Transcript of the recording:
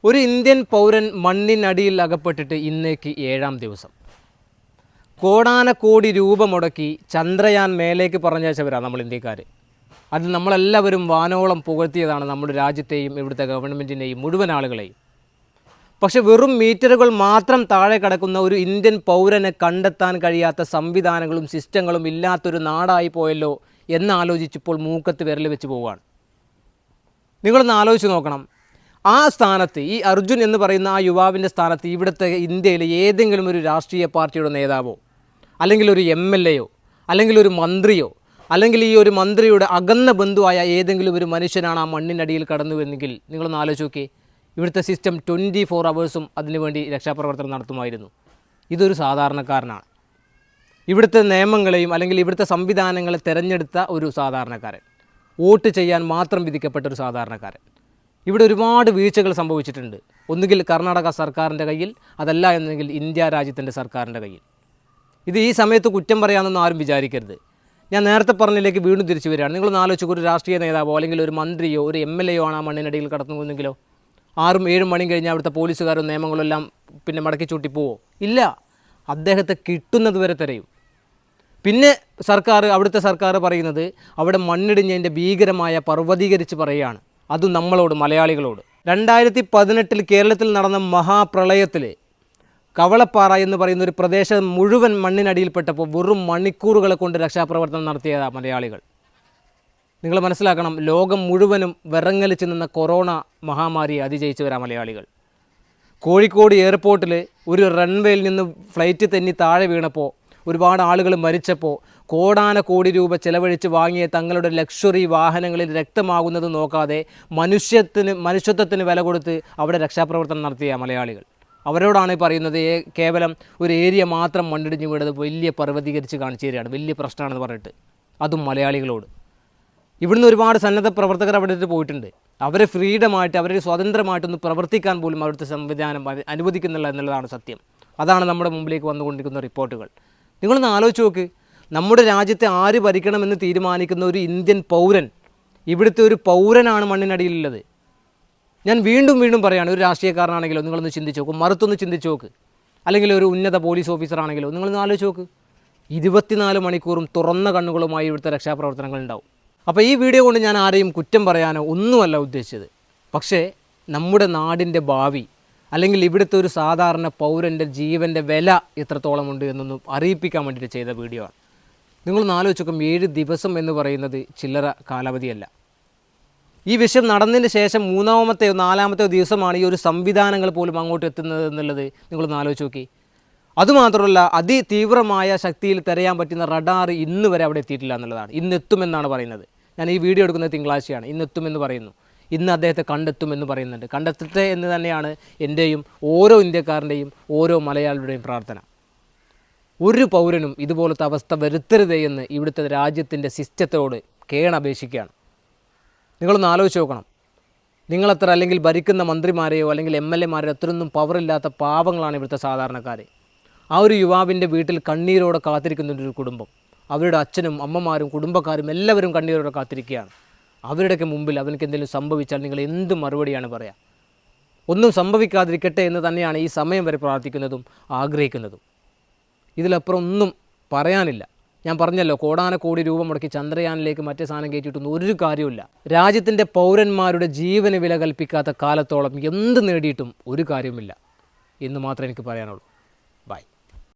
ഒരു ഇന്ത്യൻ പൗരൻ മണ്ണിനടിയിൽ അകപ്പെട്ടിട്ട് ഇന്നേക്ക് 7-ാം ദിവസം. കോടാനക്കോടി രൂപ മുടക്കി ചന്ദ്രയാൻ മേലേക്ക് പറഞ്ഞയച്ചവരാണ് നമ്മൾ ഇന്ത്യക്കാർ. അത് നമ്മളെല്ലാവരും വാനോളം പുകഴ്ത്തിയതാണ് നമ്മുടെ രാജ്യത്തെയും ഇവിടുത്തെ ഗവൺമെൻറ്റിനെയും മുഴുവൻ ആളുകളെയും. പക്ഷെ വെറും മീറ്ററുകൾ മാത്രം താഴെ കിടക്കുന്ന ഒരു ഇന്ത്യൻ പൗരനെ കണ്ടെത്താൻ കഴിയാത്ത സംവിധാനങ്ങളും സിസ്റ്റങ്ങളും ഇല്ലാത്തൊരു നാടായി പോയല്ലോ എന്നാലോചിച്ചപ്പോൾ മൂക്കത്ത് വിരൽ വെച്ച് പോവുകയാണ്. നിങ്ങളൊന്ന് ആലോചിച്ച് നോക്കണം. ആ സ്ഥാനത്ത്, ഈ അർജുൻ എന്ന് പറയുന്ന ആ യുവാവിൻ്റെ സ്ഥാനത്ത് ഇവിടുത്തെ ഇന്ത്യയിലെ ഏതെങ്കിലും ഒരു രാഷ്ട്രീയ പാർട്ടിയുടെ നേതാവോ അല്ലെങ്കിൽ ഒരു MLA യോ അല്ലെങ്കിൽ ഒരു മന്ത്രിയോ അല്ലെങ്കിൽ ഈ ഒരു മന്ത്രിയുടെ അകന്ന ബന്ധുവായ ഏതെങ്കിലും ഒരു മനുഷ്യനാണ് ആ മണ്ണിനടിയിൽ കടന്നുവെന്നെങ്കിൽ നിങ്ങളൊന്ന് ആലോചിച്ച് നോക്കി. ഇവിടുത്തെ സിസ്റ്റം 24 hours അതിനുവേണ്ടി രക്ഷാപ്രവർത്തനം നടത്തുമായിരുന്നു. ഇതൊരു സാധാരണക്കാരനാണ്. ഇവിടുത്തെ നിയമങ്ങളെയും അല്ലെങ്കിൽ ഇവിടുത്തെ സംവിധാനങ്ങളെ തിരഞ്ഞെടുത്ത ഒരു സാധാരണക്കാരൻ, വോട്ട് ചെയ്യാൻ മാത്രം വിധിക്കപ്പെട്ട ഒരു സാധാരണക്കാരൻ. ഇവിടെ ഒരുപാട് വീഴ്ചകൾ സംഭവിച്ചിട്ടുണ്ട്. ഒന്നുകിൽ കർണാടക സർക്കാരിൻ്റെ കയ്യിൽ, അതല്ല എന്നെങ്കിൽ ഇന്ത്യ രാജ്യത്തിൻ്റെ സർക്കാരിൻ്റെ കയ്യിൽ. ഇത് ഈ സമയത്ത് കുറ്റം പറയാമെന്നൊന്നും ആരും വിചാരിക്കരുത്. ഞാൻ നേരത്തെ പറഞ്ഞതിലേക്ക് വീണ്ടും തിരിച്ചു വരികയാണ്. നിങ്ങളൊന്ന് ആലോചിച്ച്, ഒരു രാഷ്ട്രീയ നേതാവോ അല്ലെങ്കിൽ ഒരു മന്ത്രിയോ ഒരു MLA യോ ആണ് ആ മണ്ണിനടിയിൽ കടന്നു പോകുന്നെങ്കിലോ 6-7 മണി കഴിഞ്ഞാൽ അവിടുത്തെ പോലീസുകാരും നിയമങ്ങളും എല്ലാം പിന്നെ മടക്കി ചൂട്ടി പോവോ? ഇല്ല. അദ്ദേഹത്തെ കിട്ടുന്നത് വരെ തിരയും. പിന്നെ അവിടുത്തെ സർക്കാർ പറയുന്നത് അവിടെ മണ്ണിടിഞ്ഞതിൻ്റെ ഭീകരമായ പർവ്വതീകരിച്ച് പറയുകയാണ്. അതും നമ്മളോട്, മലയാളികളോട്. 2018 കേരളത്തിൽ നടന്ന മഹാപ്രളയത്തിൽ കവളപ്പാറ എന്ന് പറയുന്ന ഒരു പ്രദേശം മുഴുവൻ മണ്ണിനടിയിൽപ്പെട്ടപ്പോൾ വെറും മണിക്കൂറുകളെ കൊണ്ട് രക്ഷാപ്രവർത്തനം നടത്തിയ മലയാളികൾ. നിങ്ങൾ മനസ്സിലാക്കണം, ലോകം മുഴുവനും വിറങ്ങലിച്ച് നിന്ന കൊറോണ മഹാമാരിയെ അതിജയിച്ചവരാ മലയാളികൾ. കോഴിക്കോട് എയർപോർട്ടിൽ ഒരു റൺവേയിൽ നിന്ന് ഫ്ലൈറ്റ് തെന്നി താഴെ വീണപ്പോൾ ഒരുപാട് ആളുകൾ മരിച്ചപ്പോൾ കോടാനക്കോടി രൂപ ചെലവഴിച്ച് വാങ്ങിയ തങ്ങളുടെ ലക്ഷറി വാഹനങ്ങളിൽ രക്തമാകുന്നത് നോക്കാതെ മനുഷ്യത്വത്തിന് വില കൊടുത്ത് അവിടെ രക്ഷാപ്രവർത്തനം നടത്തിയ മലയാളികൾ. അവരോടാണ് പറയുന്നത് കേവലം ഒരു ഏരിയ മാത്രം മണ്ണിടിഞ്ഞ് വീണത് വലിയ പർവ്വതീകരിച്ച് കാണിച്ചു തരികയാണ്, വലിയ പ്രശ്നമാണെന്ന് പറഞ്ഞിട്ട്. അതും മലയാളികളോട്. ഇവിടുന്ന് ഒരുപാട് സന്നദ്ധ പ്രവർത്തകർ അവിടെ പോയിട്ടുണ്ട്. അവരെ ഫ്രീഡമായിട്ട്, അവരെ സ്വതന്ത്രമായിട്ടൊന്ന് പ്രവർത്തിക്കാൻ പോലും അവിടുത്തെ സംവിധാനം അനുവദിക്കുന്നില്ല എന്നുള്ളതാണ് സത്യം. അതാണ് നമ്മുടെ മുമ്പിലേക്ക് വന്നുകൊണ്ടിരിക്കുന്ന റിപ്പോർട്ടുകൾ. നിങ്ങളൊന്ന് ആലോചിച്ച് നോക്ക്. നമ്മുടെ രാജ്യത്തെ ആര് ഭരിക്കണമെന്ന് തീരുമാനിക്കുന്ന ഒരു ഇന്ത്യൻ പൗരൻ, ഇവിടുത്തെ ഒരു പൗരനാണ് മണ്ണിനടിയിലുള്ളത്. ഞാൻ വീണ്ടും പറയുകയാണ്, ഒരു രാഷ്ട്രീയക്കാരനാണെങ്കിലോ നിങ്ങളൊന്ന് ചിന്തിച്ച് നോക്കും, മറുത്തൊന്ന് ചിന്തിച്ച് നോക്ക്. അല്ലെങ്കിൽ ഒരു ഉന്നത പോലീസ് ഓഫീസറാണെങ്കിലോ നിങ്ങളൊന്ന് ആലോചിച്ച് നോക്ക്. 24 മണിക്കൂറും തുറന്ന കണ്ണുകളുമായി ഇവിടുത്തെ രക്ഷാപ്രവർത്തനങ്ങൾ ഉണ്ടാവും. അപ്പോൾ ഈ വീഡിയോ കൊണ്ട് ഞാൻ ആരെയും കുറ്റം പറയാനോ ഒന്നുമല്ല ഉദ്ദേശിച്ചത്. പക്ഷേ നമ്മുടെ നാടിൻ്റെ ഭാവി അല്ലെങ്കിൽ ഇവിടുത്തെ ഒരു സാധാരണ പൗരൻ്റെ ജീവൻ്റെ വില എത്രത്തോളമുണ്ട് എന്നൊന്നും അറിയിപ്പിക്കാൻ വേണ്ടിയിട്ട് ചെയ്ത വീഡിയോ ആണ്. നിങ്ങളൊന്ന് ആലോചിച്ച് നോക്കും, 7 ദിവസം എന്ന് പറയുന്നത് ചില്ലറ കാലാവധിയല്ല. ഈ വിഷയം നടന്നതിന് ശേഷം 3-ാമത്തെയോ 4-ാമത്തെയോ ദിവസമാണ് ഈ ഒരു സംവിധാനങ്ങൾ പോലും അങ്ങോട്ട് എത്തുന്നത് എന്നുള്ളത് നിങ്ങളൊന്ന് ആലോചിച്ച് നോക്കി. അതുമാത്രമല്ല, അതിതീവ്രമായ ശക്തിയിൽ തിരയാൻ പറ്റുന്ന റഡാർ ഇന്ന് വരെ അവിടെ എത്തിയിട്ടില്ല എന്നുള്ളതാണ്. ഇന്നെത്തുമെന്നാണ് പറയുന്നത്. ഞാൻ ഈ വീഡിയോ എടുക്കുന്നത് തിങ്കളാഴ്ചയാണ്. ഇന്നെത്തുമെന്ന് പറയുന്നു. ഇന്ന് അദ്ദേഹത്തെ കണ്ടെത്തുമെന്ന് പറയുന്നുണ്ട്. കണ്ടെത്തട്ടെ എന്ന് തന്നെയാണ് എൻ്റെയും ഓരോ ഇന്ത്യക്കാരൻ്റെയും ഓരോ മലയാളിയുടെയും പ്രാർത്ഥന. ഒരു പൗരനും ഇതുപോലത്തെ അവസ്ഥ വരുത്തരുതേ എന്ന് ഇവിടുത്തെ രാജ്യത്തിൻ്റെ സിസ്റ്റത്തോട് കേണപേക്ഷിക്കുകയാണ്. നിങ്ങളൊന്ന് ആലോചിച്ച് നോക്കണം. നിങ്ങളത്ര അല്ലെങ്കിൽ ഭരിക്കുന്ന മന്ത്രിമാരെയോ അല്ലെങ്കിൽ MLA മാരെയോ അത്രയൊന്നും പവറില്ലാത്ത പാവങ്ങളാണ് ഇവിടുത്തെ സാധാരണക്കാർ. ആ ഒരു യുവാവിൻ്റെ വീട്ടിൽ കണ്ണീരോടെ കാത്തിരിക്കുന്നൊരു കുടുംബം, അവരുടെ അച്ഛനും അമ്മമാരും കുടുംബക്കാരും എല്ലാവരും കണ്ണീരോടെ കാത്തിരിക്കുകയാണ്. അവരുടെയൊക്കെ മുമ്പിൽ അവനക്ക് എന്തെങ്കിലും സംഭവിച്ചാൽ നിങ്ങൾ എന്ത് മറുപടിയാണ് പറയുക? ഒന്നും സംഭവിക്കാതിരിക്കട്ടെ എന്ന് തന്നെയാണ് ഈ സമയം വരെ പ്രാർത്ഥിക്കുന്നതും ആഗ്രഹിക്കുന്നതും. ഇതിലപ്പുറം ഒന്നും പറയാനില്ല. ഞാൻ പറഞ്ഞല്ലോ, കോടാനക്കോടി രൂപ മുടക്കി ചന്ദ്രയാനിലേക്ക് മറ്റേ സാധനം കയറ്റിയിട്ടൊന്നും ഒരു കാര്യമില്ല. രാജ്യത്തിൻ്റെ പൗരന്മാരുടെ ജീവന് വില കൽപ്പിക്കാത്ത കാലത്തോളം എന്ത് നേടിയിട്ടും ഒരു കാര്യവുമില്ല എന്ന് മാത്രമേ എനിക്ക് പറയാനുള്ളൂ. ബൈ.